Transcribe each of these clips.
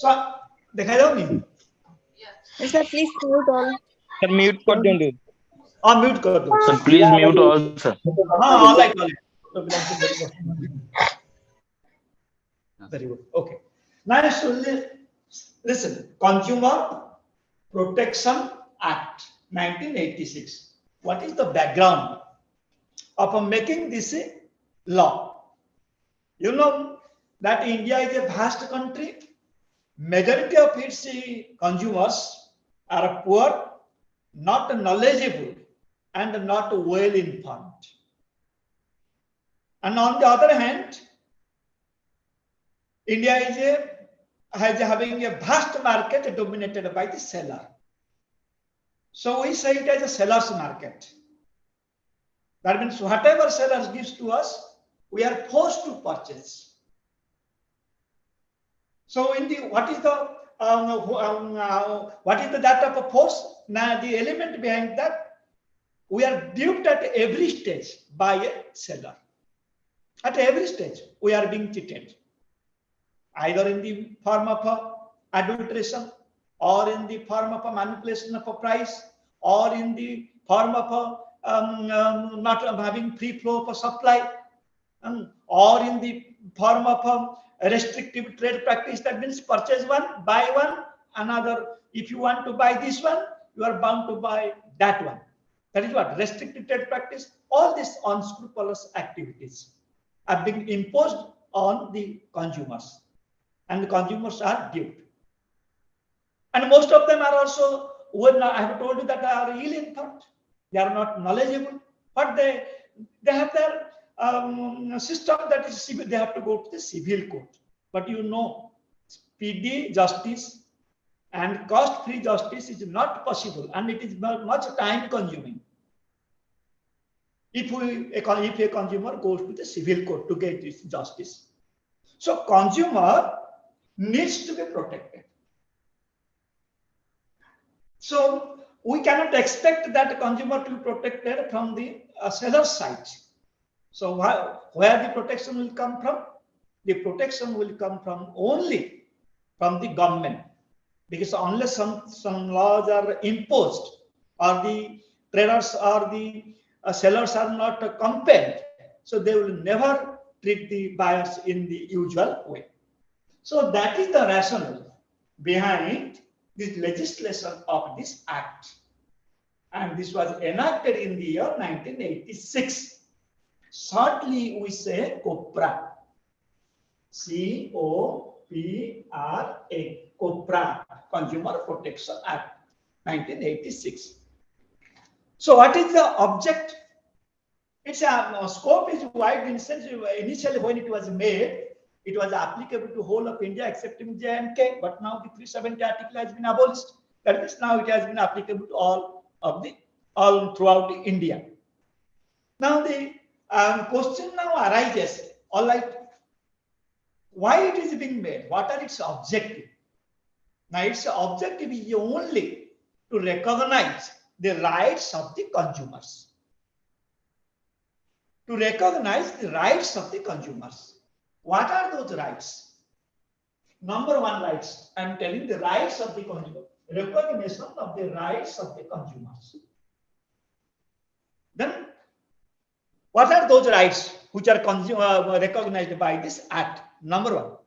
So देखा जाओगी? Sir, please mute all. Sir, mute कर दियो. हाँ म्यूट कर दो. Sir, please mute all, sir. हाँ all right. So very good. Okay. Now so listen. Consumer Protection Act 1986. What is the background of making this law? You know that India is a vast country. Majority of its consumers are poor, not knowledgeable, and not well informed. And on the other hand, India is having a vast market dominated by the seller. So we say it as a seller's market. That means whatever sellers gives to us, we are forced to purchase. So in the what is the that of a force? Now the element behind that, we are duped at every stage by a seller. At every stage, we are being cheated, either in the form of adulteration, or in the form of a manipulation of a price, or in the form of not having free flow of a supply, or in the form of a restrictive trade practice. That means purchase one, buy one, another. If you want to buy this one, you are bound to buy that one. That is what restrictive trade practice. All these unscrupulous activities are being imposed on the consumers, and the consumers are duped. And most of them are also, when I have told you that they are ill-informed, they are not knowledgeable, but they have their system that is civil. They have to go to the civil court. But you know, speedy justice and cost-free justice is not possible, and it is much time-consuming. If a consumer goes to the civil court to get this justice. So consumer needs to be protected. So we cannot expect that consumer to be protected from the seller's side. So where the protection will come from? The protection will come from only from the government, because unless some laws are imposed, or the traders or the sellers are not compelled, so they will never treat the buyers in the usual way. So that is the rationale behind this legislation of this act, and this was enacted in the year 1986. Shortly we say COPRA, C-O-P-R-A, COPRA, Consumer Protection Act 1986. So what is the object? Its scope is wide. Initially when it was made, it was applicable to whole of India excepting J&K, but now the 370 article has been abolished. That means now it has been applicable to all throughout India. Now the question now arises, all right, why it is being made? What are its objective? Now its objective is only to recognize the rights of the consumers. To recognize the rights of the consumers. What are those rights? Number one rights, I am telling the rights of the consumer. Recognition of the rights of the consumers. Then, what are those rights which are recognized by this act? Number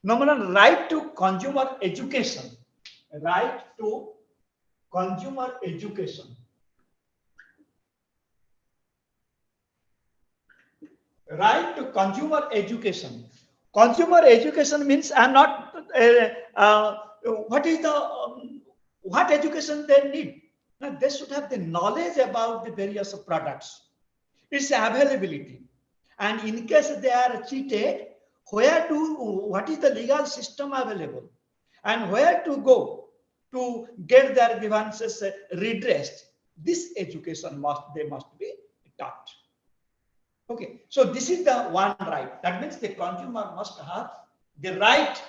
one, right to consumer education. Right to consumer education. Right to consumer education. Consumer education means I'm not. What education they need? Now they should have the knowledge about the various products, its availability, and in case they are cheated, what is the legal system available, and where to go to get their grievances redressed. This education must be taught. Okay, so this is the one right. That means the consumer must have the right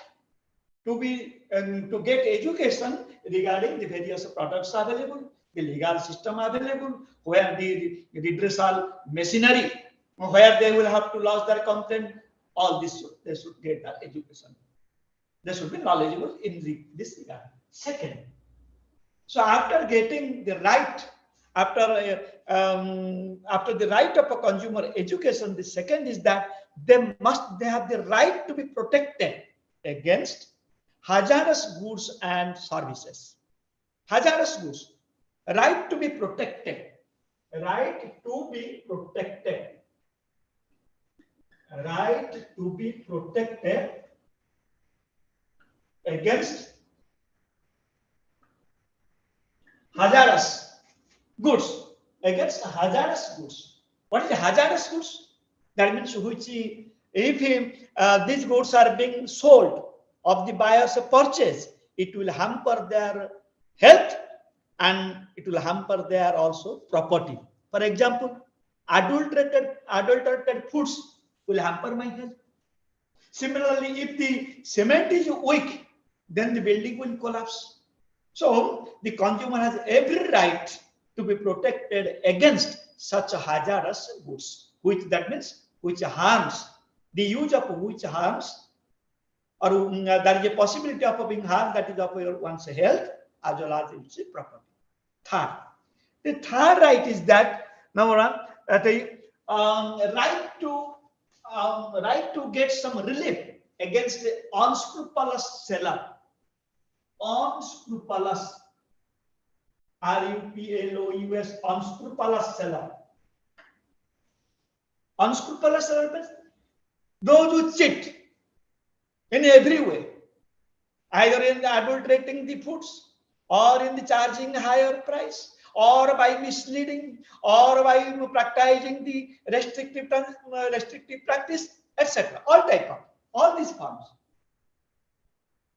to get education regarding the various products available, the legal system available, where the redressal machinery, where they will have to lodge their complaint. All this they should get that education. They should be knowledgeable in this regard. Second, so after getting the right, after the right of a consumer education, the second is that they have the right to be protected against hazardous goods and services. Hazardous goods, right to be protected, right to be protected, right to be protected against hazardous goods, against hazardous goods. What is hazardous goods? That means which, if these goods are being sold of the buyer's purchase, it will hamper their health and it will hamper their also property. For example, adulterated foods will hamper my health. Similarly, if the cement is weak, then the building will collapse. So the consumer has every right to be protected against such hazardous goods, which that means which harms, the use of which harms, or there is a possibility of being harmed, that is of one's health as well as its property. Third, the third right is that number one, the right to get some relief against the unscrupulous seller. Unscrupulous, RUPLOUS, unscrupulous seller. Unscrupulous seller means those who cheat in every way, either in the adulterating the foods, or in the charging higher price, or by misleading, or by practicing the restrictive practice, etc. All these forms.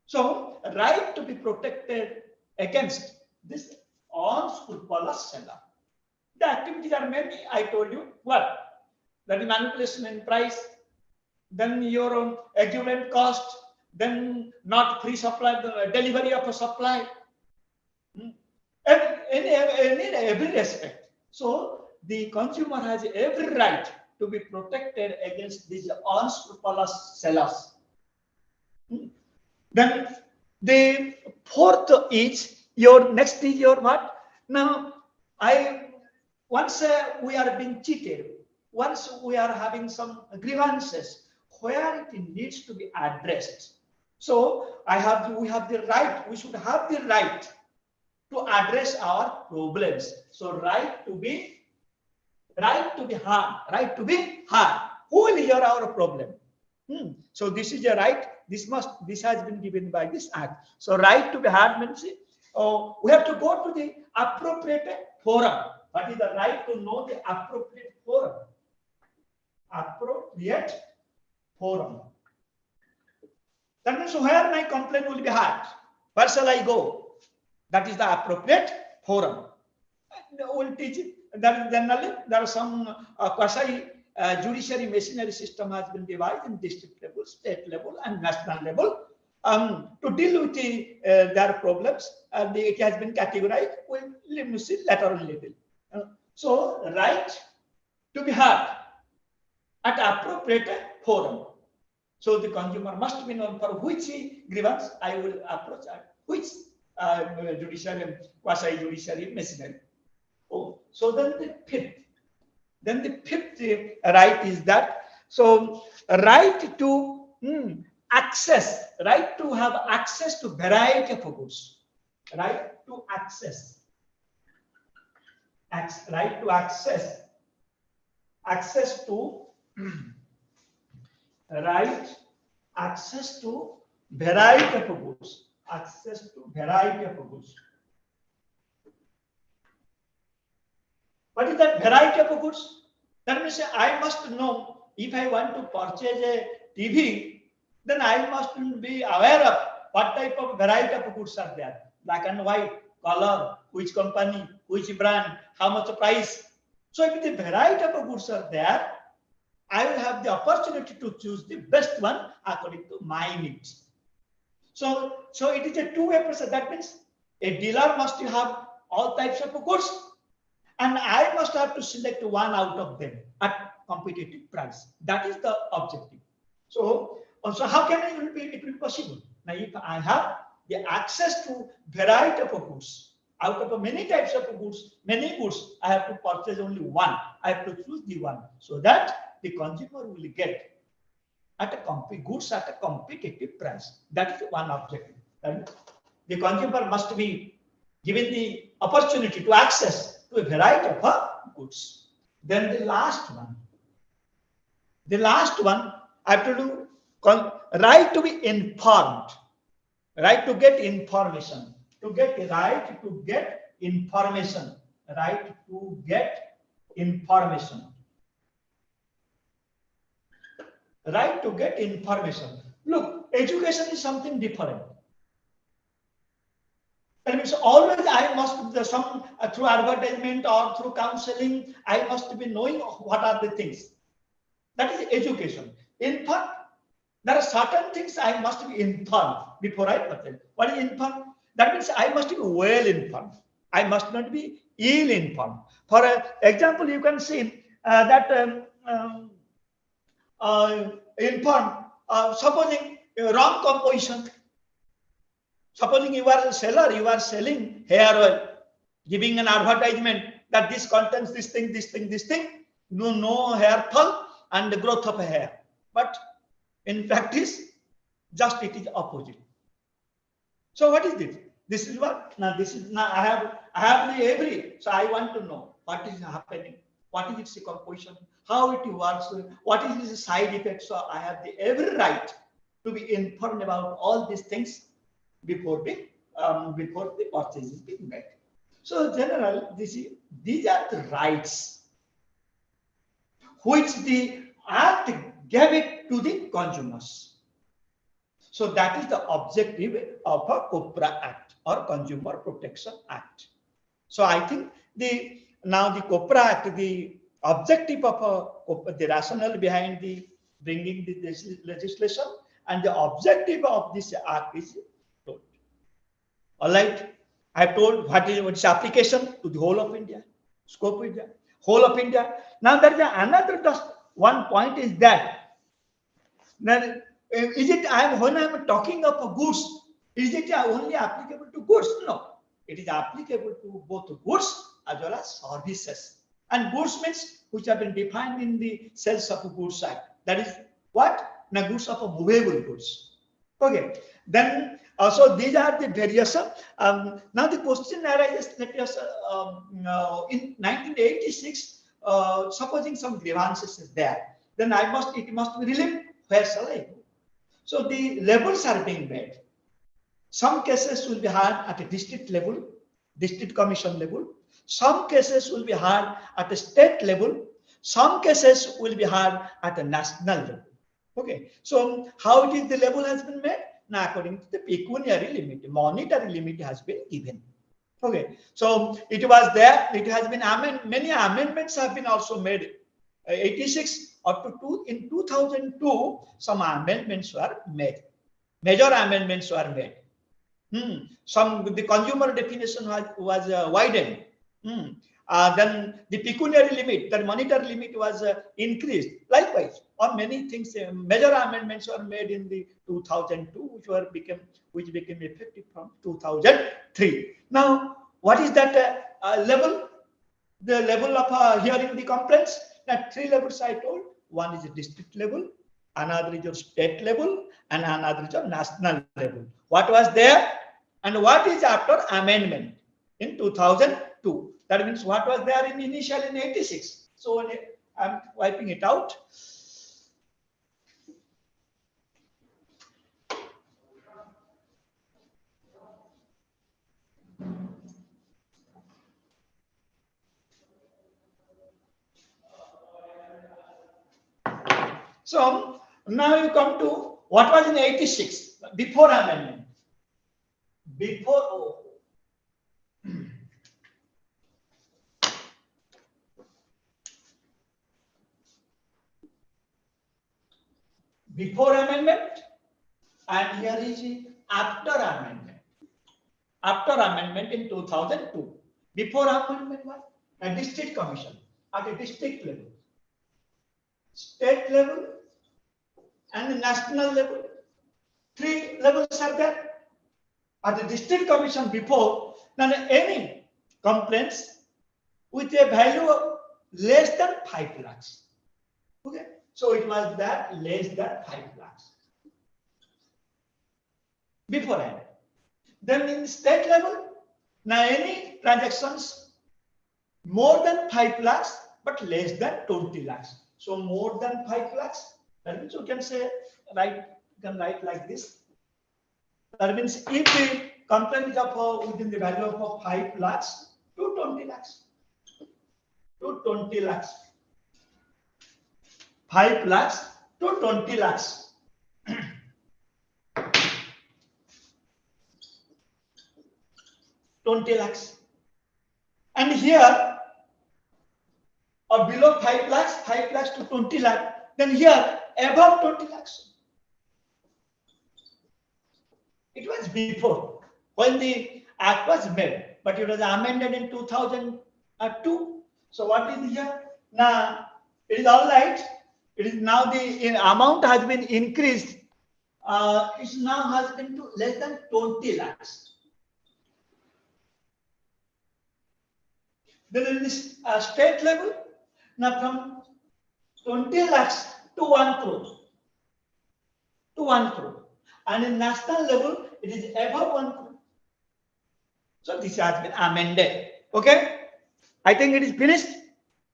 So, right to be protected against this unscrupulous seller. The activities are many. I told you what? That is manipulation in price, then your equivalent cost, then not free supply, the delivery of a supply, in every respect. So the consumer has every right to be protected against these unscrupulous sellers. Then the fourth is your next is your what? Now once we are being cheated, once we are having some grievances where it needs to be addressed. So we have the right, we should have the right to address our problems. So right to be heard. Who will hear our problem? So this is a right. This has been given by this act. So right to be heard means we have to go to the appropriate forum. What is the right to know the appropriate forum? Appropriate forum. That means where my complaint will be heard. Where shall I go? That is the appropriate forum. We'll teach it. Generally, there are some quasi judiciary machinery system has been devised in district level, state level, and national level to deal with their problems. It has been categorized. We'll see later on level. So, right to be heard at appropriate forum. So the consumer must be known for which grievance I will approach, which judiciary, quasi-judiciary machinery. So then the fifth right is that, so right to access, right to have access to variety of goods, right to access, right to access to right access to variety of goods, access to variety of goods. What is that variety of goods? That means I must know if I want to purchase a TV, then I must be aware of what type of variety of goods are there. Black and white, color, which company, which brand, how much price. So if the variety of goods are there, I will have the opportunity to choose the best one according to my needs. So it is a two-way process. That means a dealer must have all types of goods, and I must have to select one out of them at competitive price. That is the objective. So how can it be possible? Now, if I have the access to variety of goods, out of many types of goods, many goods, I have to purchase only one. I have to choose the one so that the consumer will get at a goods at a competitive price. That is one objective. And the consumer must be given the opportunity to access to a variety of goods. Then the last one. The last one, I have to do right to be informed, right to get information, to get right to get information, right to get information, right to get information. Look, education is something different. That means always I must through advertisement or through counseling, I must be knowing what are the things. That is education. In fact, there are certain things I must be informed before I purchase. What is informed? That means I must be well informed. I must not be ill informed. For example, you can see that informed, supposing wrong composition. Supposing you are a seller, you are selling hair oil, giving an advertisement that this contains this thing, this thing, this thing, no hair fall and the growth of hair. But in practice, just it is opposite. So what is this? This is what now. This is now I have the every. So I want to know what is happening, what is its composition, how it works, what is its side effects. So I have the every right to be informed about all these things before the purchase is being made. So general, these are the rights which the Act gave it to the consumers. So that is the objective of a COPRA Act or Consumer Protection Act. So I think now the COPRA Act, the objective of the rationale behind the bringing this legislation and the objective of this act is told. All right, I have told what is its application to the whole of India, scope of India, whole of India. Now there is another just one point is that then is it when I am talking of goods, is it only applicable to goods? No, it is applicable to both goods as well as services. And goods means which have been defined in the Sales of Goods Act. That is what? Now goods of movable goods. Okay. Then also these are the various. Now the question arises that in 1986, supposing some grievances is there, then it must be relieved. Where shall I go? So the levels are being made. Some cases will be heard at a district level, district commission level. Some cases will be heard at a state level. Some cases will be heard at a national level. Okay. So how it is the level has been made? Now according to the pecuniary limit, monetary limit has been given. Okay. So it was there. It has been many amendments have been also made. 86 up to in 2002, some amendments were made. Major amendments were made. The consumer definition was widened. Then the pecuniary limit, the monetary limit was increased. Likewise, on many things, major amendments were made in the 2002, which became effective from 2003. Now, what is that level? The level of hearing the complaints. That three levels I told. One is a district level, another is your state level, and another is your national level. What was there and what is after amendment in 2002? That means what was there in initial in 86. So I'm wiping it out. So now you come to what was in 86 before amendment. Before amendment, and here is after amendment. After amendment in 2002. Before amendment was a district commission at a district level, state level, and national level. Three levels are there. At the district commission before, now any complaints with a value of less than 5 lakhs. Okay, so it was that less than 5 lakhs beforehand. Then in state level, now any transactions more than 5 lakhs but less than 20 lakhs. So more than 5 lakhs, that means you can say, you can write like this. That means if the complaint is of within the value of 5 lakhs to 20 lakhs. To 20 lakhs. 5 lakhs to 20 lakhs. 20 lakhs. And here, or below 5 lakhs to 20 lakhs, then here above 20 lakhs. It was before, when the act was made, but it was amended in 2002. So what is here? Now, it is all right. It is now the amount has been increased. It now has been to less than 20 lakhs. Then in this state level, now from 20 lakhs to 1 crore. To 1 crore. And in national level, it is above 1 crore. So this has been amended. Okay? I think it is finished.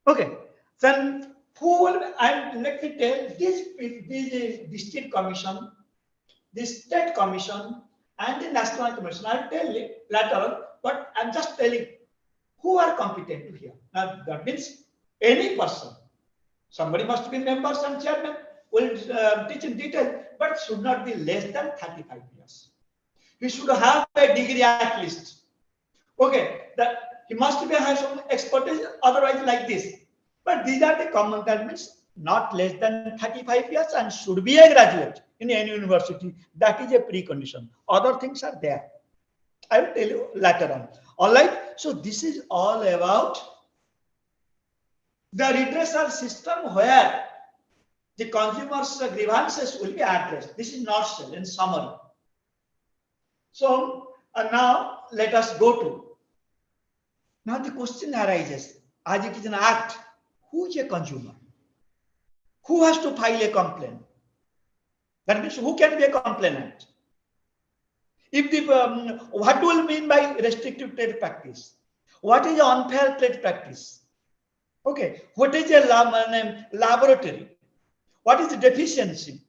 Okay. Then who will, and let me tell this district commission, this state commission, and the national commission. I'll tell you later on, but I'm just telling who are competent to hear. Now that means any person. Somebody must be members and chairman will teach in detail, but should not be less than 35 years. He should have a degree at least. Okay, that he must be have some expertise, otherwise like this. But these are the common, that means not less than 35 years and should be a graduate in any university. That is a precondition. Other things are there. I will tell you later on. All right. So this is all about the redressal system where the consumer's grievances will be addressed. This is not so in summary. So now let us go to. Now the question arises, as it is an act, who is a consumer? Who has to file a complaint? That means who can be a complainant? If the what do we mean by restrictive trade practice? What is unfair trade practice? Okay, what is a laboratory? What is the deficiency?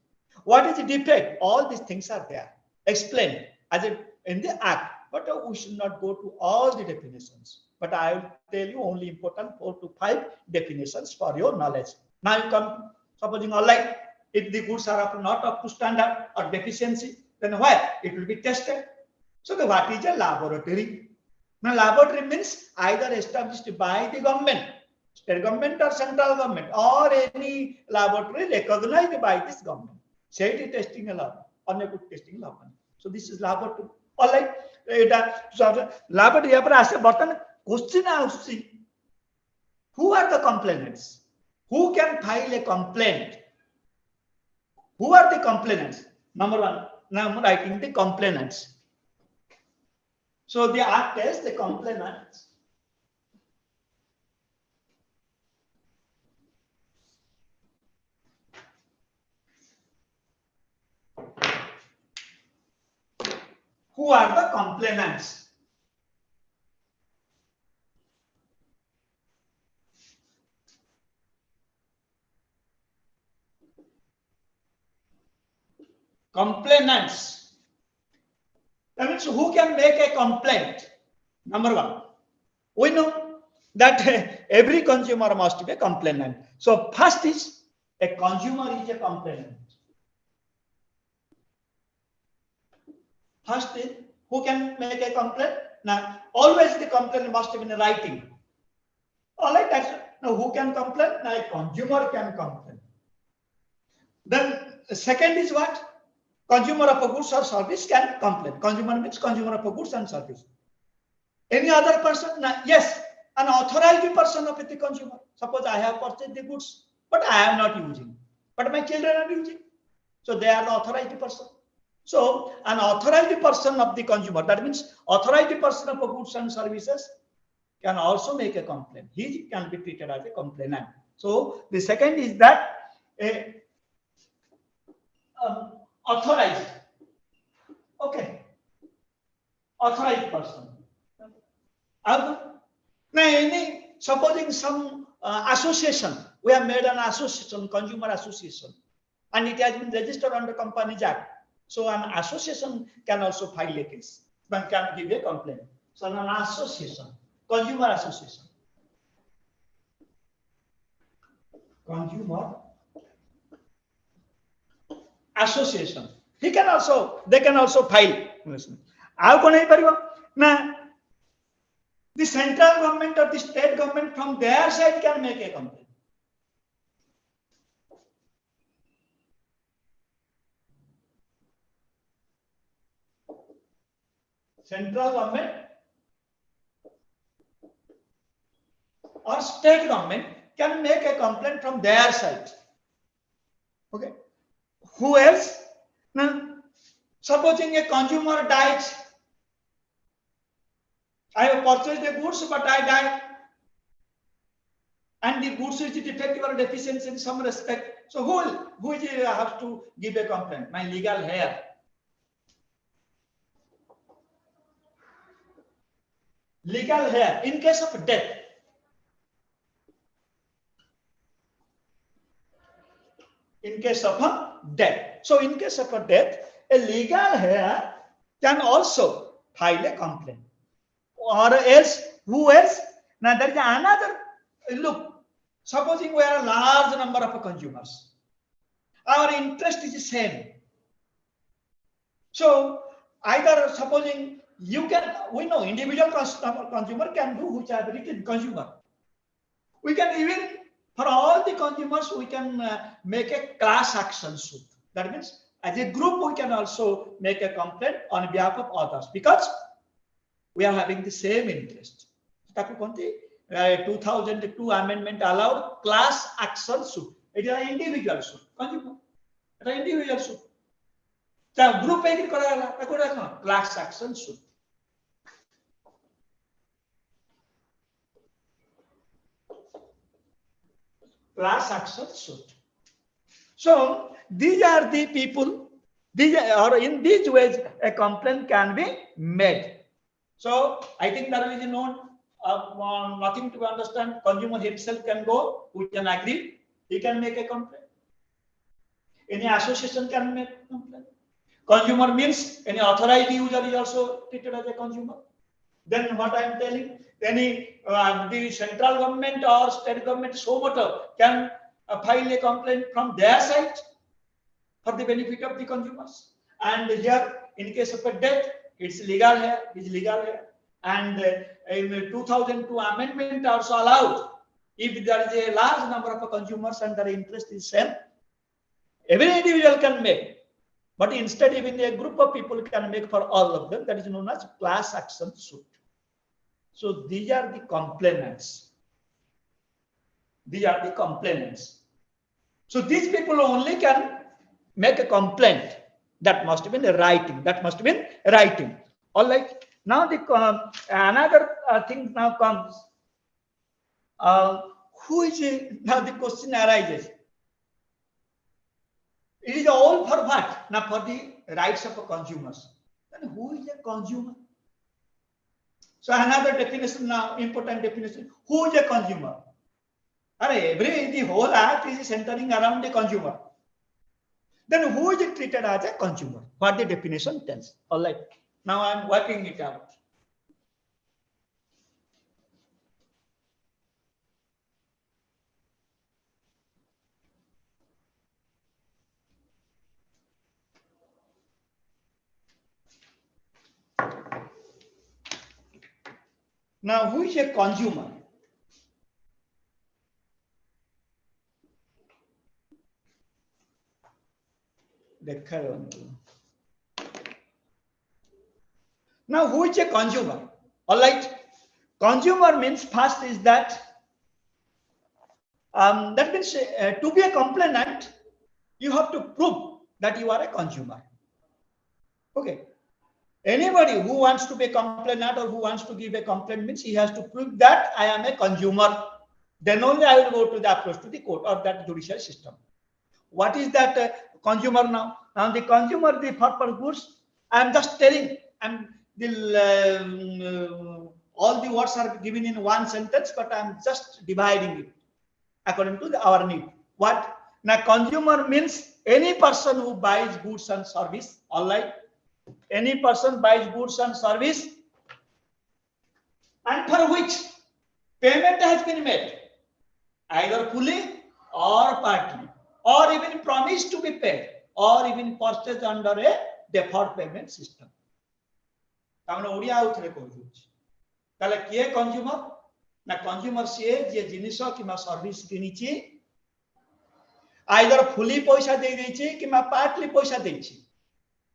What is the defect? All these things are there, explained as in the act. But we should not go to all the definitions. But I will tell you only important 4 to 5 definitions for your knowledge. Now you come, supposing all right, if the goods are not up to standard or deficiency, then where it will be tested. So what is a laboratory? Now laboratory means either established by the government, state government or central government, or any laboratory recognized by this government. Say it testing a lab, on a good testing lab. So this is laboratory. All right, laboratory. Question asks, who are the complainants? Who can file a complaint? Who are the complainants? Number one, now I'm writing the complainants. So the act is the complainants. Who are the complainants? Complainants. That means who can make a complaint? Number one, we know that every consumer must be a complainant. So first is a consumer is a complainant. First is who can make a complaint? Now always the complaint must be in writing. All right, that's now who can complain? Now a consumer can complain. Then second is what? Consumer of a goods or service can complain. Consumer means consumer of a goods and service. Any other person? Yes, an authorized person of the consumer. Suppose I have purchased the goods, but I am not using. But my children are using. So they are the authorized person. So an authorized person of the consumer, that means authorized person of goods and services, can also make a complaint. He can be treated as a complainant. So the second is that a authorized, okay, authorized person. Now, supposing some association, we have made an association, consumer association, and it has been registered under Companies Act. So an association can also file a case, one can give a complaint. So an association, consumer association, consumer association, they can also file. Now, the central government or the state government from their side can make a complaint. Central government or state government can make a complaint from their side. Okay. Who else? Now, supposing a consumer dies, I have purchased the goods, but I died, and the goods is defective or deficient in some respect. So who has to give a complaint? My legal heir. Legal heir in case of death. In case of a death. So in case of a death, a legal heir can also file a complaint. Or else, who else? Now there is another, look, supposing we are a large number of consumers. Our interest is the same. So either supposing you can, we know individual consumer can do whichever it is consumer. We can even, for all the consumers, we can make a class action suit. That means as a group, we can also make a complaint on behalf of others because we are having the same interest. 2002 amendment allowed class action suit. It is an individual suit. Consumer. It is an individual suit. The group class action suit. Class action suit. So these are the people, or in these ways a complaint can be made. So I think there is nothing to understand. Consumer himself can go, we can agree, he can make a complaint. Any association can make a complaint. Consumer means any authorized user is also treated as a consumer. Then what I am telling, any the central government or state government, so whatever, can file a complaint from their side for the benefit of the consumers. And here, in case of a death, it's legal here, it's legal here. And in 2002 amendment also allowed, if there is a large number of consumers and their interest is same, every individual can make. But instead, even a group of people can make for all of them. That is known as class action suit. So these are the complainants. These are the complainants. So these people only can make a complaint. That must be in writing. That must be in writing. All right. Now the another thing now comes. Who is it? Now the question arises. It is all for what? Now for the rights of consumers. Then who is a consumer? So another definition now, important definition. Who is a consumer? The whole act is centering around the consumer. Then who is treated as a consumer? What the definition tells. All right. Now I am working it out. Now, who is a consumer? Now, who is a consumer? All right. Consumer means first is that that means to be a complainant, you have to prove that you are a consumer. Okay. Anybody who wants to be a complainant or who wants to give a complaint means he has to prove that I am a consumer. Then only I will go to the approach to the court or that judicial system. What is that consumer now? Now the consumer, the purpose goods, I am just telling, and all the words are given in one sentence, but I am just dividing it according to our need. What? Now consumer means any person who buys goods and service online. Any person buys goods and service and for which payment has been made, either fully or partly, or even promised to be paid, or even purchased under a deferred payment system. किए consumer ना consumer सी जे जिनिस कि service किनी either fully पैसा दे देछि कि partly पैसा देछि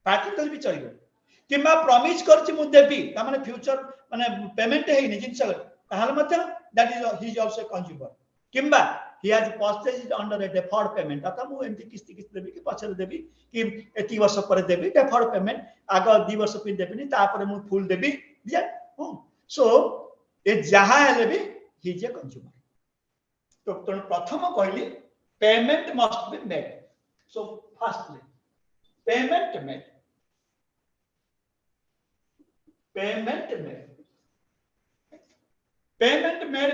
पार्टली तो भी चलियो कि प्रॉमिस करछि मु देबी त माने फ्यूचर माने पेमेंट हेइनि जिनिस ताहाल मते that is he is also consumer किंबा he has purchased under a deferred payment अतः मु एंती किस्ती किस्ती देबी कि पछर देबी कि एती वर्ष पर देबी deferred payment आगा 2 वर्ष पे देबी तापर मु फुल देबी सो ए जहा हेले भी he is a consumer तो प्रथम कहली payment must be made so firstly payment made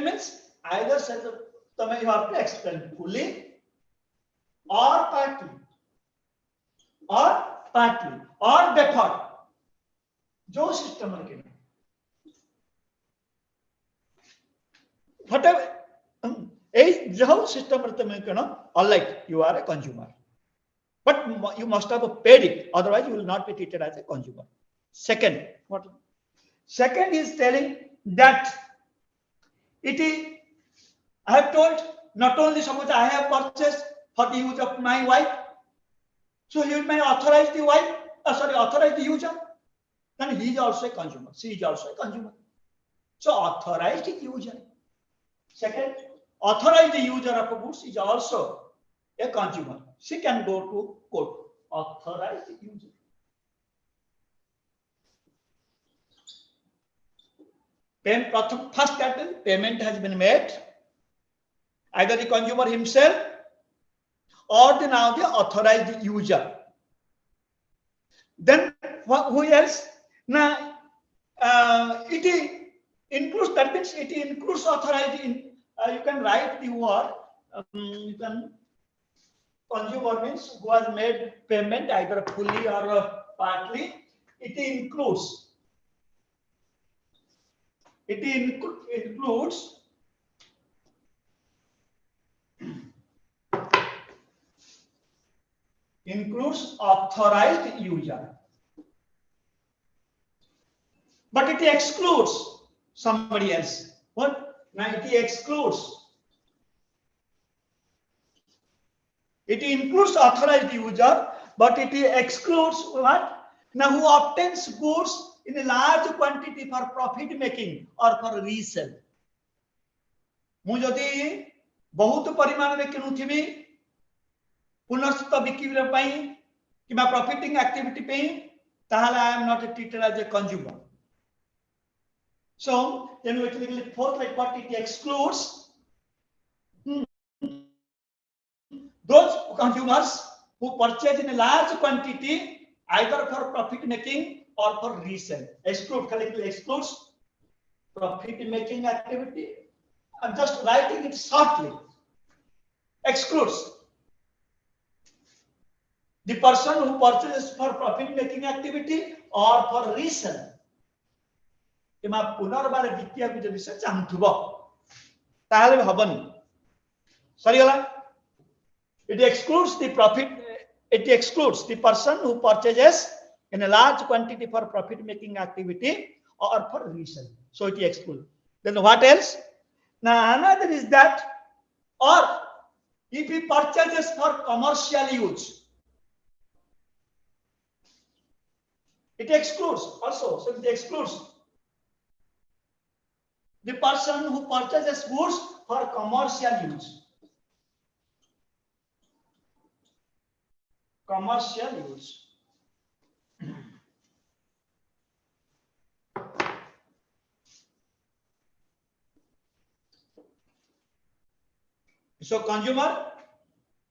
means either set up you have to explain fully or partly or deferred जो सिस्टम के whatever जो system unlike you are a consumer but you must have paid it otherwise you will not be treated as a consumer. Second is telling that it is I have told not only suppose I have purchased for the use of my wife, so he may authorize the wife, authorize the user, then he is also a consumer, she is also a consumer. So authorized user. Second, authorized user of goods is also a consumer. She can go to court. Authorized user. First category, payment has been made. Either the consumer himself or the now the authorized user. Then who else? Now it includes, that means it includes authorized. You can write the word. You can consumer means who has made payment either fully or partly. It includes. It includes authorized user, but it excludes somebody else. What? Now it excludes. It includes authorized user, but it excludes what? Now who obtains goods in a large quantity for profit making or for resale. मु जदि बहुत परिमाण में किनुथिबी पुनर्स्थ बिक्री पई किबा profiting activity पे ताहले I am not treated as a consumer. So then we will fourth like what it excludes those consumers who purchase in a large quantity either for profit making or for resale. Excludes profit making activity. I'm just writing it shortly. Excludes the person who purchases for profit making activity or for resale. पुनर्बार द्वितीय को जब से चाहथुबो ताहले हबनी सरीगला. It excludes the profit. It excludes the person who purchases in a large quantity for profit making activity or for resale. So it excludes. Then what else? Now another is that, or if he purchases for commercial use, it excludes also. So it excludes the person who purchases goods for commercial use. Commercial use. So consumer,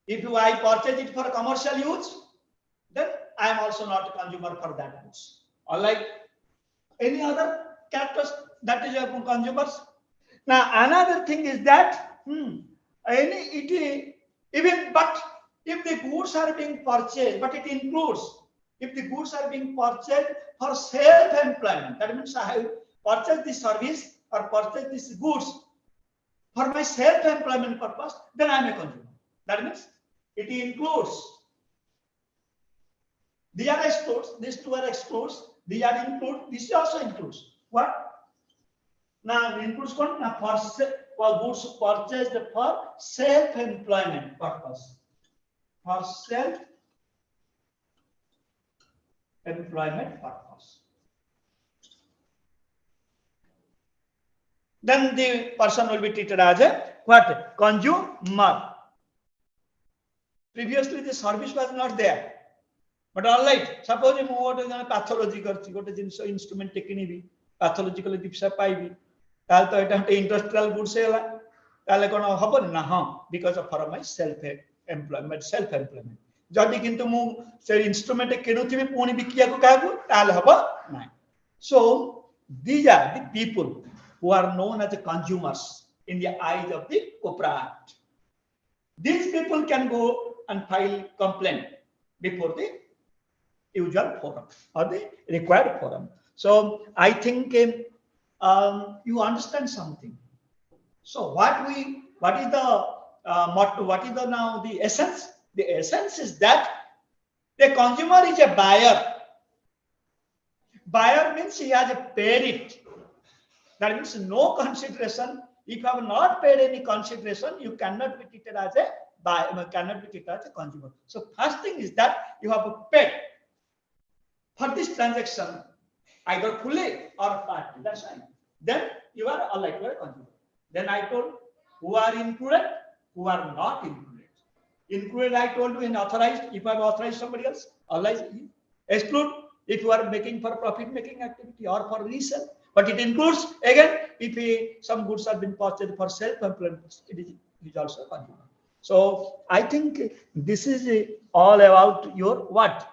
if I purchase it for commercial use, then I am also not a consumer for that goods. Or like any other characters that is a consumers. Now another thing is that even but if the goods are being purchased, but it includes if the goods are being purchased for self-employment, that means I have purchased this service or purchased these goods for my self-employment purpose, then I am a consumer. That means it includes. These are excludes. These two are excludes. These are include. This also includes. What? Now includes what? Now for goods purchased for self-employment purpose. For self-employment purpose. Then the person will be treated as a what? Consumer. Previously the service was not there. But all right, suppose ମୁଁ ଗୋଟେ pathology करछि ଗୋଟେ ଜିନିଷ instrument କିଣିବି pathological ଚିକିତ୍ସା ପାଇବି ତାହେଲେ ତ ଏଟା ଗୋଟେ industrial goods ହେଲା ତାହେଲେ कोन हबନି ना हां because of for my self employment जदि किंतु मु से instrument किणुथिबि पुणी बिकिया को काहू ताले हबो ना. So these are the people who are known as the consumers in the eyes of the corporate. These people can go and file complaint before the usual forum or the required forum. So I think you understand something. So what is the motto? What is the now the essence? The essence is that the consumer is a buyer. Buyer means he has paid it. That means no consideration. If you have not paid any consideration, you cannot be treated as a buyer, cannot be treated as a consumer. So first thing is that you have paid for this transaction, either fully or partly. That's fine. Then you are all like you are a consumer. Then I told who are included, who are not included. Included, I told you in authorized. If I have authorized somebody else, otherwise exclude if you are making for profit making activity or for resale. But it includes again if some goods have been purchased for self-employment, it is also a consumer. So I think this is all about your what.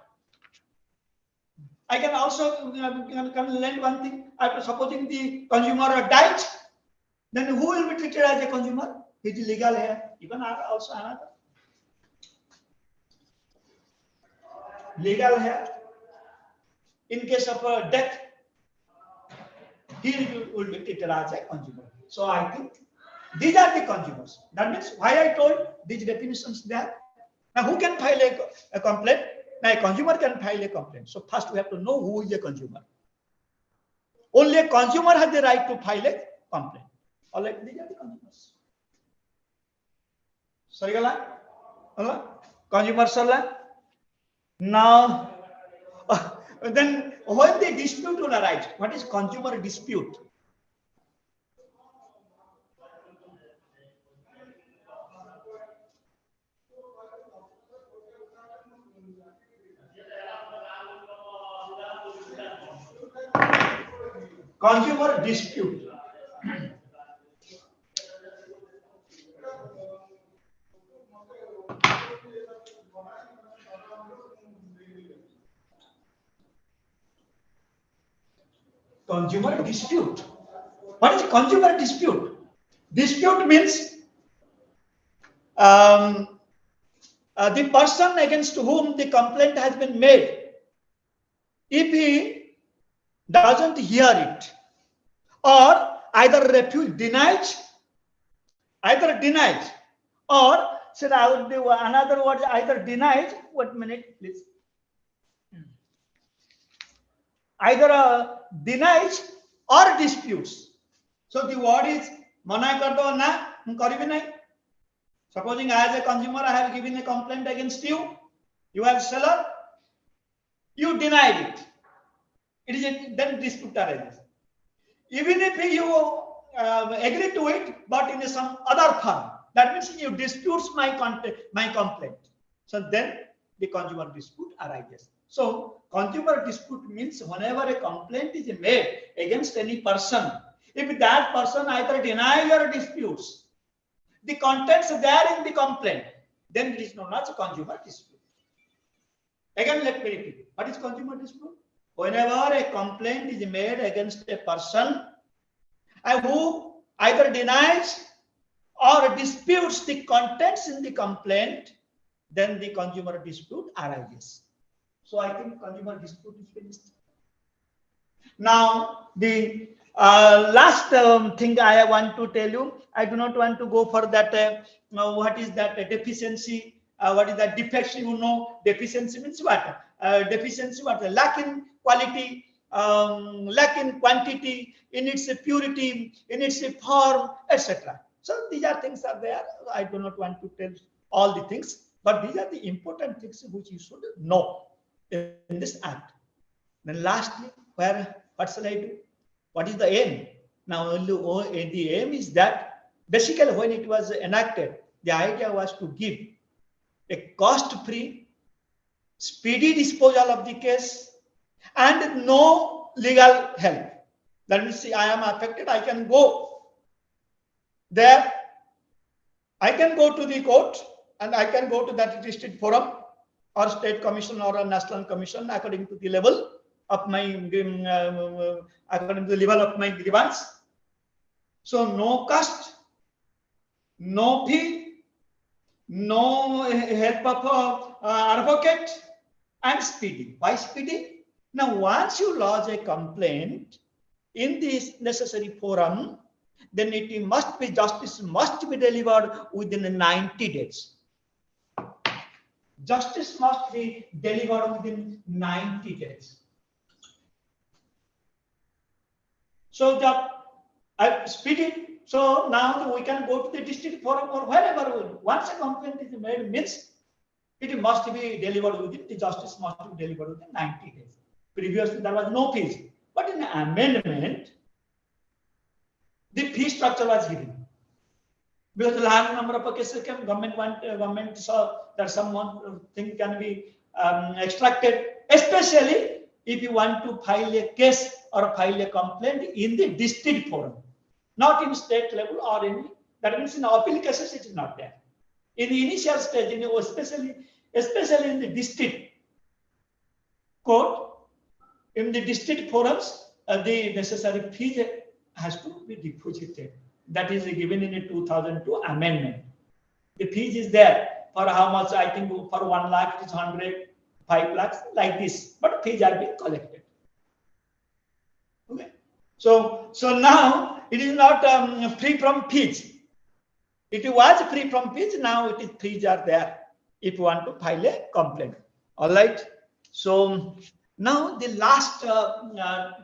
I can also learn one thing. After supposing the consumer died, then who will be treated as a consumer? It is legal here. Even also another legal here. In case of death, he will be treated as a consumer. So I think these are the consumers. That means why I told these definitions there. Now who can file a complaint? Now a consumer can file a complaint. So first we have to know who is a consumer. Only a consumer has the right to file a complaint. All right, these are the consumers. Sorry, consumer sala. Now then when the dispute will arise, what is consumer dispute? Consumer dispute. Consumer dispute. What is consumer dispute? Dispute means the person against whom the complaint has been made, if he doesn't hear it or either denies, or should I would do another word, either denies. Wait a minute, please. Either denies or disputes. So the word is mana kardo na karibi nahi. Supposing as a consumer I have given a complaint against you, you are seller, you denied it. It is then dispute arises. Even if you agree to it, but in some other form, that means you disputes my complaint. So then the consumer dispute arises. So consumer dispute means whenever a complaint is made against any person, if that person either denies or disputes, the contents there in the complaint, then it is known as a consumer dispute. Again, let me repeat. What is consumer dispute? Whenever a complaint is made against a person who either denies or disputes the contents in the complaint, then the consumer dispute arises. So I think consumer dispute is finished. Now, the last thing I want to tell you, I do not want to go for that. What is that deficiency? What is that defects? You know, deficiency means what? Deficiency what? Lack in quality, lack in quantity, in its purity, in its form, etc. So these are things are there. I do not want to tell all the things, but these are the important things which you should know in this act. Then lastly, what shall I do? What is the aim? Now, the aim is that basically when it was enacted, the idea was to give a cost-free, speedy disposal of the case and no legal help. That means, see, I am affected, I can go there, I can go to the court and I can go to that district forum or state commission or a national commission according to the level of my according to the level of my grievance. So no cost, no fee, no help of advocate, and speedy. Why speedy? Now, once you lodge a complaint in this necessary forum, then it must be justice must be delivered within 90 days. Justice must be delivered within 90 days. So the speedy. So now we can go to the district forum or wherever. Once a complaint is made, means it must be delivered within, the justice must be delivered within 90 days. Previously, there was no fees. But in the amendment, the fee structure was given. Because the large number of cases came, government saw that some thing can be extracted, especially if you want to file a case or file a complaint in the district forum, not in state level or in, that means in appeal cases it is not there. In the initial stage, especially in the district court, in the district forums, the necessary fees has to be deposited. That is given in the 2002 amendment. The fees is there for how much? I think for 1 lakh it is 100, 5 lakhs like this, but fees are being collected. Okay. So now it is not free from fees. It was free from fees. Now it is fees are there if you want to file a complaint. All right. So now the last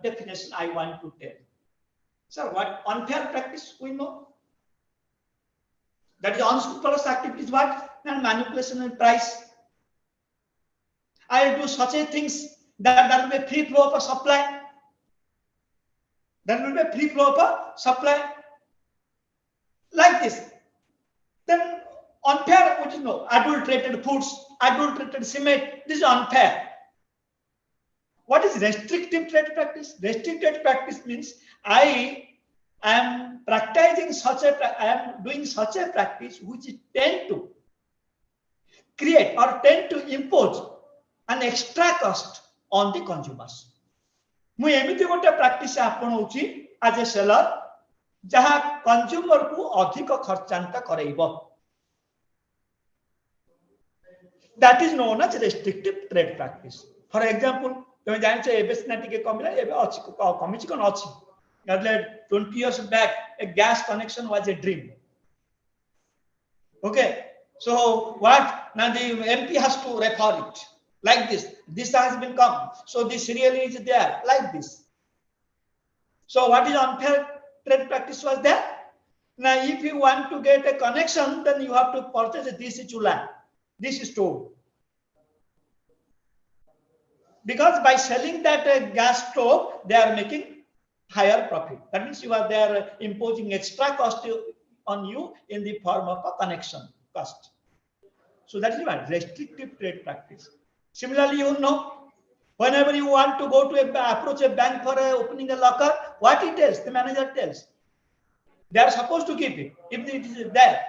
definition I want to tell. Sir, what unfair practice we know? That is unscrupulous activities. What? And manipulation and price. I do such a things that there will be free flow of a supply. There will be a free flow of a supply. Like this. Then unfair, which is no adulterated foods, adulterated cement. This is unfair. What is restrictive trade practice? Restricted practice means I am practicing such a, I am doing such a practice which tend to create or tend to impose an extra cost on the consumers. ମୁଁ ଏମିତି ଗୋଟେ practice ଆପଣଉଛି as a seller ଯାହା consumer କୁ ଅଧିକ ଖର୍ଚ୍ଚାନ୍ତ କରେଇବ. That is known as restrictive trade practice. For example, তুমি জাଣିଛ ଏବେ ସିନା ଟିକେ କମିଲା, ଏବେ ଅଛି କମିଛି କଣ ଅଛି. 20 years back, a gas connection was a dream. Okay, so what? Now the MP has to refer it like this. This has been come. So the serial is there like this. So what is unfair trade practice was there? Now if you want to get a connection, then you have to purchase this chula, this stove. Because by selling that gas stove, they are making higher profit. That means you are there imposing extra cost on you in the form of a connection cost. So that is what restrictive trade practice. Similarly, you know, whenever you want to go to approach a bank for opening a locker, what it tells, the manager tells. They are supposed to keep it if it is there.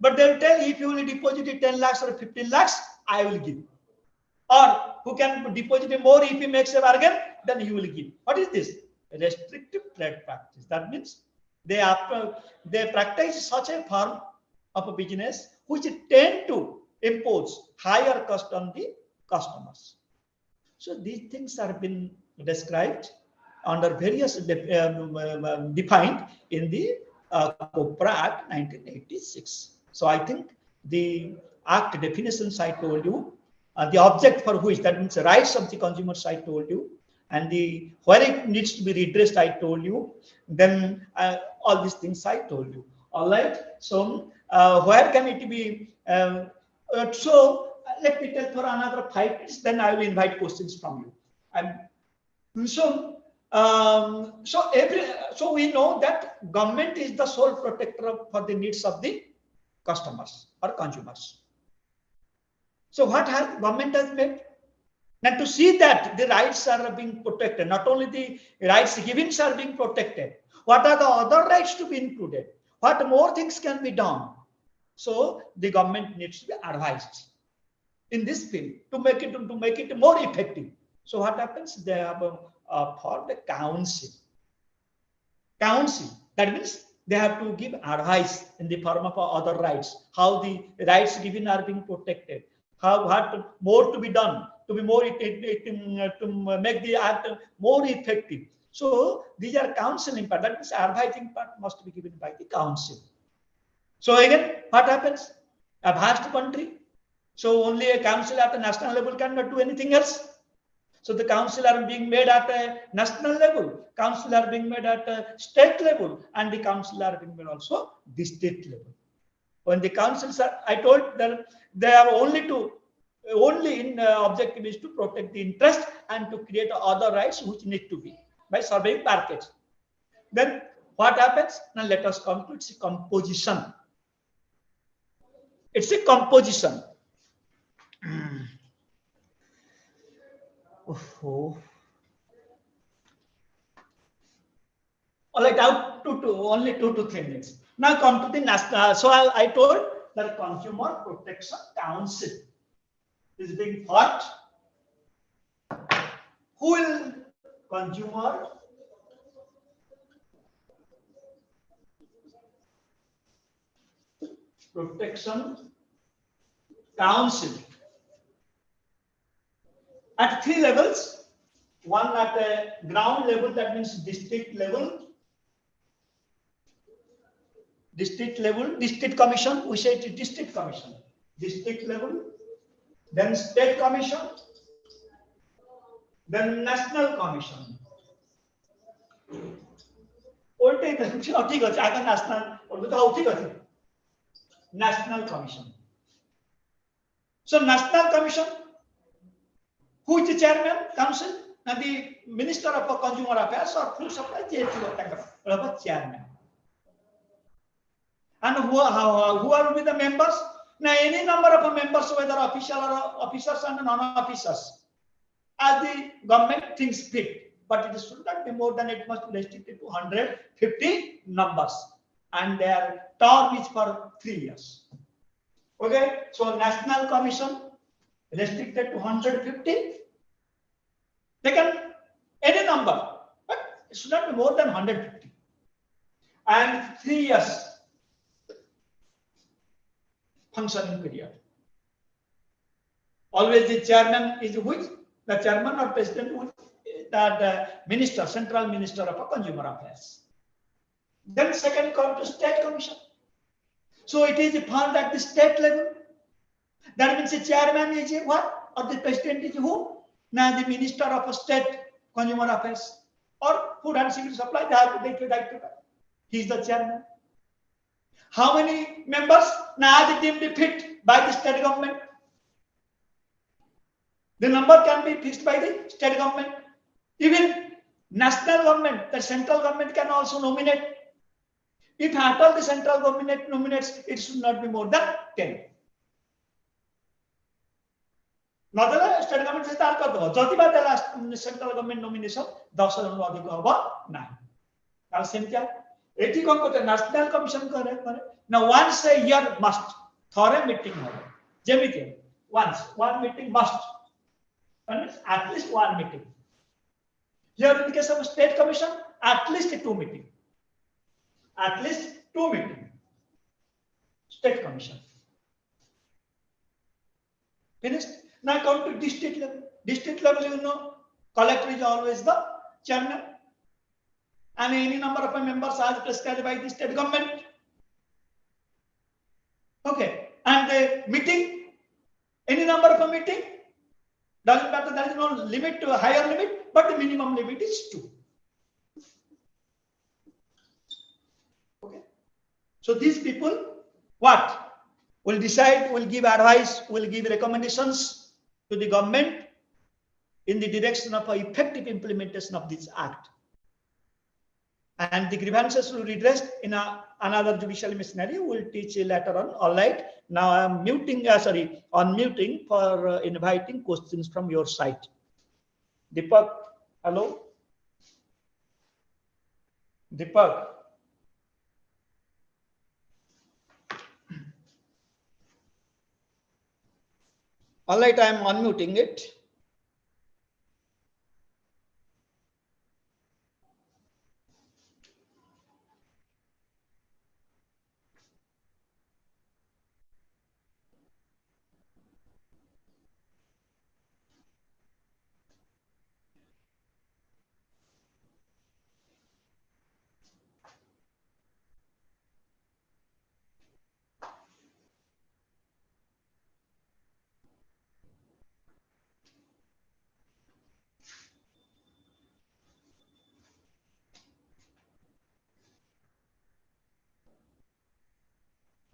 But they will tell, if you will deposit 10 lakhs or 15 lakhs, I will give. Or who can deposit more, if he makes a bargain, then he will give. What is this? Restrictive trade practice. That means they practice such a form of a business which tend to impose higher cost on the customers. So these things have been described under various defined in the Copra Act 1986. So I think the Act definitions I told you, the object for which, that means the rights of the consumers I told you, and the where it needs to be redressed I told you, then all these things I told you. All right. So where can it be? So let me tell for another 5 minutes. Then I will invite questions from you. So we know that government is the sole protector for the needs of the customers or consumers. So what has government has made? Now to see that the rights are being protected, not only the rights given are being protected, what are the other rights to be included? What more things can be done? So the government needs to be advised in this field to make it more effective. So what happens? They have formed a council. Council, that means they have to give advice in the form of other rights, how the rights given are being protected, what more to be done to be more to make the act more effective. So these are counseling part. That means advising part must be given by the council. So again, what happens? A vast country. So only a council at the national level cannot do anything else. So the council are being made at a national level, council are being made at a state level, and the council are being made also the state level. When the councils are, I told that they are only in objective is to protect the interest and to create other rights which need to be by surveying markets. Then what happens? Now let us come to its composition. It's a composition. Oh. All right, out to only 2 to 3 minutes. Now come to the national. So I told that Consumer Protection Council is being fought. Who will Consumer Protection Council at 3 levels. One at a ground level, that means district level. District commission, we say it is district commission. District level, then state commission, then national commission. National commission. So national commission, who is the chairman? Council, and the Minister of Consumer Affairs or Food Supply, chairman. And who are with the members? Now, any number of members, whether official or officers and non-officers, as the government thinks fit. But it should not be more than, it must be restricted to 150 numbers. And their term is for 3 years. Okay, so National Commission restricted to 150. They can any number, but it should not be more than 150. And 3 years functioning period. Always the chairman is which? The chairman or president which? That minister, central minister of Consumer Affairs. Then second come to state commission. So it is found at the state level. That means the chairman is what? Or the president is who? Now the minister of state consumer affairs or food and civil supply, they have to take that. He is the chairman. How many members? Now the deemed fit by the state government. The number can be fixed by the state government. Even national government, the central government can also nominate. If at all the central government nominates, it should not be more than 10. Not state government से तार कर दो. जति बात है central government nomination 10 जन अधिक होगा नहीं. और सेम क्या? एठी कोन कोते नेशनल कमिशन करे ना once a year must थोरे मीटिंग हो जेमिति once one meeting must and at least one meeting. Here in the case of state commission, at least two meeting. At least two meeting. State commission. Finished? Now come to district level. District level, you know, collector is always the chairman. And any number of members are prescribed by the state government. Okay. And the meeting, any number of a meeting, doesn't matter, there is no limit to a higher limit, but the minimum limit is 2. Okay. So these people, what? Will decide, will give advice, will give recommendations to the government in the direction of effective implementation of this act. And the grievances will be redressed in another judicial machinery. We'll teach later on. All right. Now I'm muting, unmuting for inviting questions from your side. Deepak, hello. Deepak. All right, I'm unmuting it.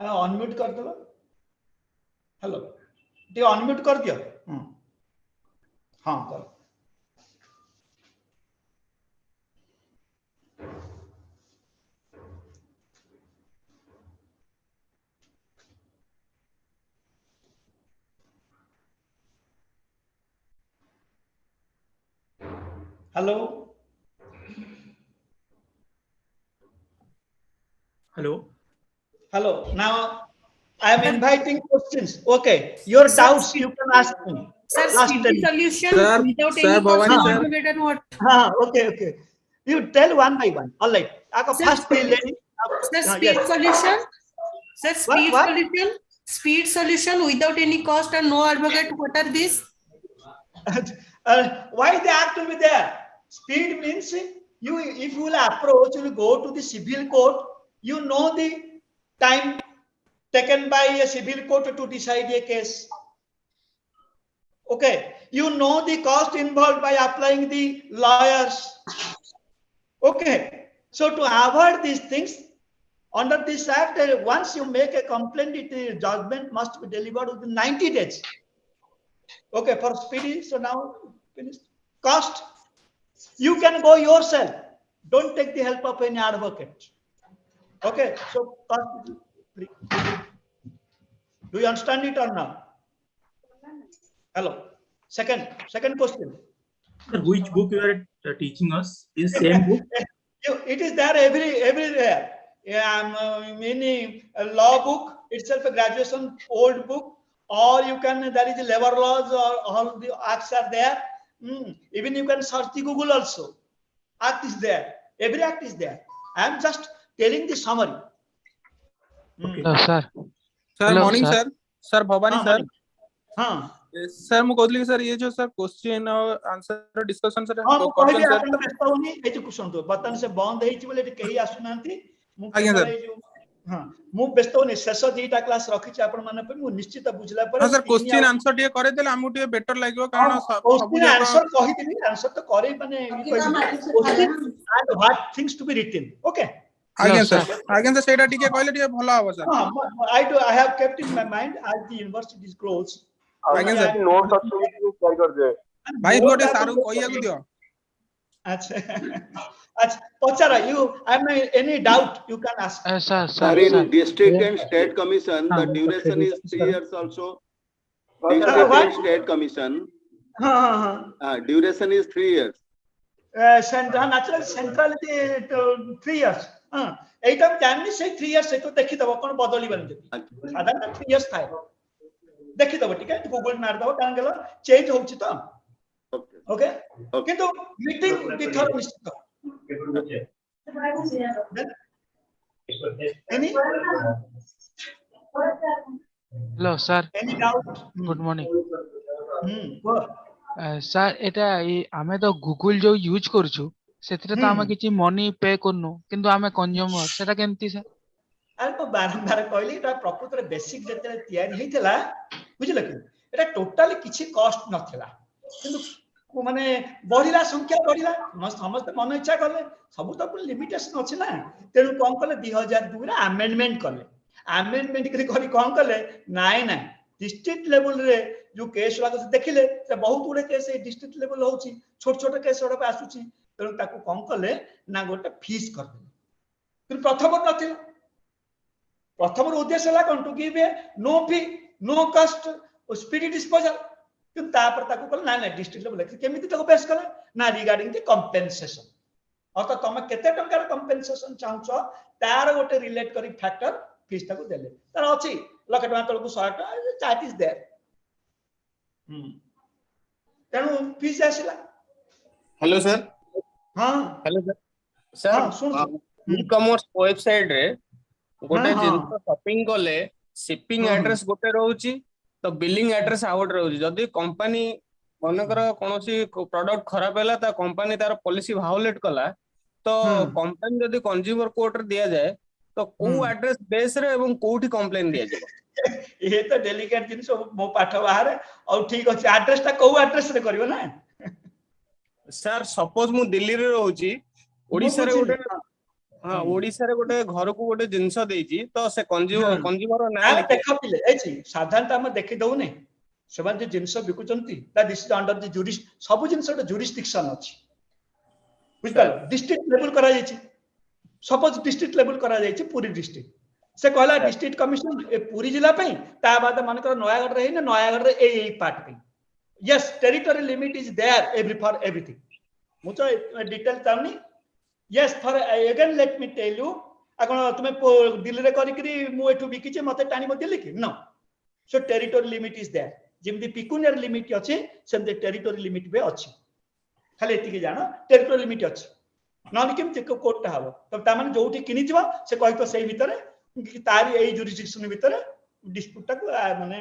Unmute कर दो hello ये unmute कर दियो हाँ करो hello hello Hello. Now I am inviting questions. Okay. Your doubts you can ask me. Sir, speedy solution without any cost. What? Okay. You tell one by one. All right. First lady. Sir, speed solution. Sir, speed solution. Speed solution without any cost and no advocate. What are these? Why the act will be there? Speed means you, if you will approach, you will go to the civil court. You know the time taken by a civil court to decide a case. Okay. You know the cost involved by applying the lawyers. Okay. So to avoid these things, under this act, once you make a complaint, the judgment must be delivered within 90 days. Okay, for speedy. So now finished. Cost. You can go yourself. Don't take the help of any advocate. Okay, so do you understand it or not? Hello. Second question. Sir, which book you are teaching us? Is same book? It is there everywhere. Any law book itself, a graduation old book, or you can, there is labor laws, or all the acts are there. Even you can search the Google also. Act is there. Every act is there. I am just telling the summary. Okay. Sir. Sir, Hello, morning, sir. Sir, Bhavani, sir. हाँ sir मैं कहली sir ये जो sir question और answer discussion sir हाँ मु कहबी sir आपण व्यस्त होनी ए जो सुनतो बर्तन से बंद हेछि बोले केही आसुनांती मु आज्ञा सर हां मु व्यस्त होनी शेष दीटा क्लास रखि छी आपण माने पे मु निश्चित बुझला पर हां सर क्वेश्चन आंसर टे करे देले हमु टे बेटर लागो कारण सब आंसर कहि दिबी आंसर तो करे माने question and what things to be written okay आज्ञा सर सेटा टिके कहले टिके भलो हो सर हां I have kept in my mind as the university is close आज्ञा सर नोट अच्छे ट्राई कर दे भाई रोटे सारू कहिया को दियो अच्छा पचारा you am any doubt you can ask sir in district and state commission the duration is 3 years also district and state commission duration is 3 years natural centrality 3 years এইটা আমি জানি সেই 3 years সে তো দেখি দেব কোন বদলিবনি যদি সাধারণত 3 years থাকে দেখি দেব ঠিক আছে গুগল মার দেব কারণ গেল চেঞ্জ হଉଛି তো ওকে কিন্তু মিটিং দিথর নিশ্চিত any hello sir any doubt good morning go sir এটা ଆମେ ତ Google जो यूज କରୁଛୁ ସେଥିରେ ତ ଆମେ କିଛି ମନି ପେ କରୁନୁ କିନ୍ତୁ ଆମେ କନଜ୍ୟୁମର ସେଟା କେମିତି sir ଆରେ ତ ବାରମ୍ବାର କହିଲି ଏଟା ପ୍ରକୃତରେ ବେସିକ ଯେତେବେଳେ ତିଆରି ହେଇଥିଲା ବୁଝିଲ କି ଏଟା ଟୋଟାଲି କିଛି କଷ୍ଟ ନଥିଲା କିନ୍ତୁ ମାନେ ବଢିଲା ସଂଖ୍ୟା ବଢିଲା ସମସ୍ତେ ମନ ଇଚ୍ଛା କଲେ ସବୁ ତ ଲିମିଟେସନ ଅଛି ନା ତେଣୁ କଣ କଲେ 2002 ରେ ଆମେଣ୍ଡମେଣ୍ଟ କଲେ ଆମେଣ୍ଡମେଣ୍ଟ କରି କଣ କଲେ ନାଇଁ ନାଇଁ डिस्ट्रिक्ट लेवल रे जो केस वाला देखिले से बहुत गुडे केस डिस्ट्रिक्ट लेवल होची छोट छोट केस वाला आसुची तेणु ताकू कम कले ना गोटे फीस कर दे କିନ୍ତୁ ପ୍ରଥମ ନଥିଲା ପ୍ରଥମର ଉଦ୍ଦେଶ୍ୟ ହେଲା କଣ to give a no fee no cost speedy disposal କିନ୍ତୁ ତାପରେ ତାକୁ କହିଲେ ନା ନା ଡିଷ୍ଟ୍ରିକ୍ଟ ଲେଭେଲ କେମିତି ତାକୁ ବେସ୍ କଲେ ନା ରିଗାର୍ଡିଂ ଦି କମ୍ପେନସେସନ ଅର୍ଥାৎ ତମେ କେତେ ଟଙ୍କାର କମ୍ପେନସେସନ ଚାହୁଁଛ ତାର ଗୋଟେ ରିଲେଟ କରି ଫ୍ୟାକ୍ଟର ଫିସ୍ ତାକୁ ଦେଲେ ତାର ଅଛି ଲକ୍ଷେ ଟଙ୍କା ତଳକୁ 100 ଟଙ୍କା ଚାର୍ଟ ଇଜ देयर ତେଣୁ ଫିସ୍ ଆସିଲା हेलो सर ହଁ हेलो सर ହଁ सर ଶୁଣୁଛୁ ई कॉमर्स वेबसाइट रे गोटे जिंस शॉपिंग कले शिपिंग एड्रेस गोटे रहउची तो बिलिंग एड्रेस आउट रहउची जदी कंपनी मनकर कोनोसी प्रोडक्ट खराब हैला ता कंपनी तार पॉलिसी वायोलेट कला तो कंपनी जदी कंज्यूमर कोर्ट रे दिया जाए तो को एड्रेस बेस रे एवं कोठी कंप्लेन दिया जाय ये तो डेलिकेट जिंस मो पाठ बाहर और ठीक अछि एड्रेस ता को एड्रेस रे करियो ना सर सपोज मु दिल्ली रे रहउची ओडिसा रे गोटे हां ओडिसा रे गोटे घर को गोटे जिंस देइची तो से कंज्यूमर ना देखा पिले एची साधारणतः हम देखि दउ ने सेबा जे जिंस बिकुचंती ता दिस इज अंडर द जुरिस सब जिंस जुरिस्डिक्शन अछि बुझल डिस्ट्रिक्ट लेवल करा जायछि सपोज डिस्ट्रिक्ट लेवल करा जायछि पूरी डिस्ट्रिक्ट से कहला डिस्ट्रिक्ट कमिशन ए पूरी जिला पे ता बाद मन कर नयागढ़ रे न नयागढ़ रे ए पार्ट पे yes territory limit is there every for everything मु तो डिटेल चाहनी yes for again let me tell you again तुमे दिल्ली रे करी करी मु एठु बिकिचे मते टाणी मते लिखि no so territory limit is there जेमदी पिकुनियर लिमिट अछि सेमदे टेरिटरी लिमिट बे अछि खाली एतिके जानो टेरिटरी लिमिट अछि नन केमते कोडटा हबो तब ता माने जोठी किनिथिबो से कहितो सेही भितरे तारी एई जुरिस्डिक्शन भितरे डिस्प्यूट को माने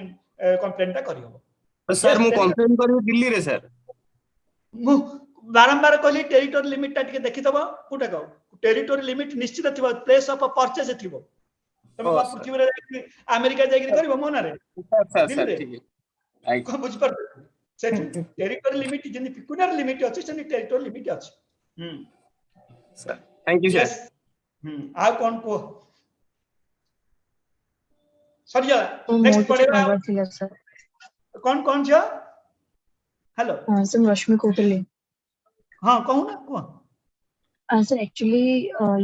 कंप्लेंट ता करियो सर मु कंप्लेन करू दिल्ली रे सर मु बारंबार कहली टेरिटरी लिमिट ता टिके देखि दबो कोटा कहू टेरिटरी लिमिट निश्चित थिबो प्लेस ऑफ परचेज थिबो तमे पृथ्वी रे अमेरिका जाई करबो मोना रे सर ठीक है आई को बुझ पर से टेरिटरी लिमिट जेनी पिकुनियर लिमिट अछि सेनी टेरिटरी लिमिट अछि सर थैंक यू सर आ कोन को सरिया नेक्स्ट पढ़ेगा सर कौन कौन छ हेलो सर रश्मि कोटली हां कहू ना को सर एक्चुअली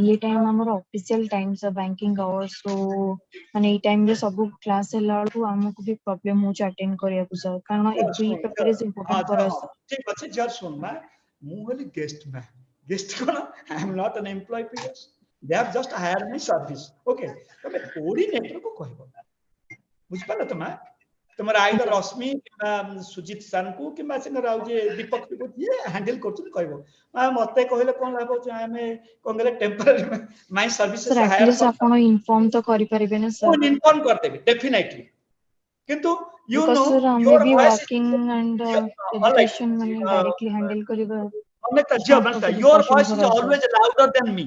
ये टाइम हमर official time sir banking hours so माने ई टाइम रे सब क्लास हला को हमको भी प्रॉब्लम हो अटेंड करिया को सर कारण every paper is important for us ठीक अछि जर सुन मा मु होली गेस्ट कोन I am not an employ पीएस they have just hire me service okay तबे कोऑर्डिनेटर को कहबो बुझ पाला तुमर आइदर रश्मि किबा सुजीत सान को किबा संग राउ जे दीपक को ये हैंडल करछु कहबो मते कहले कोन लाभ छ हमें कोन गेले temporary my services sir at least आपण इन्फॉर्म तो करि परिबे ना सर इन्फॉर्म कर देबे डेफिनेटली किंतु यू नो सर हम योर भी वॉइस वर्किंग एंड एजुकेशन माने डायरेक्टली हैंडल करिबा your voice is always louder than me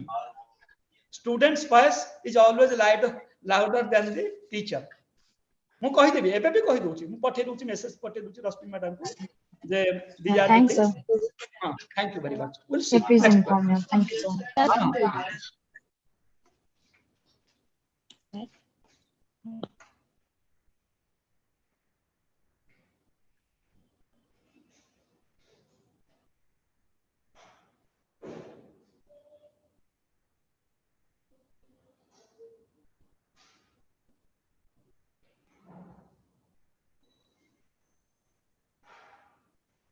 students voice is always louder than the teacher मु कहि देबी एबे भी कहि दोची मु पठे दोची मेसेज पठे दोची रश्मि मैडम को जे दिया थैंक्स सर हां thank you very much will see please inform thank you so much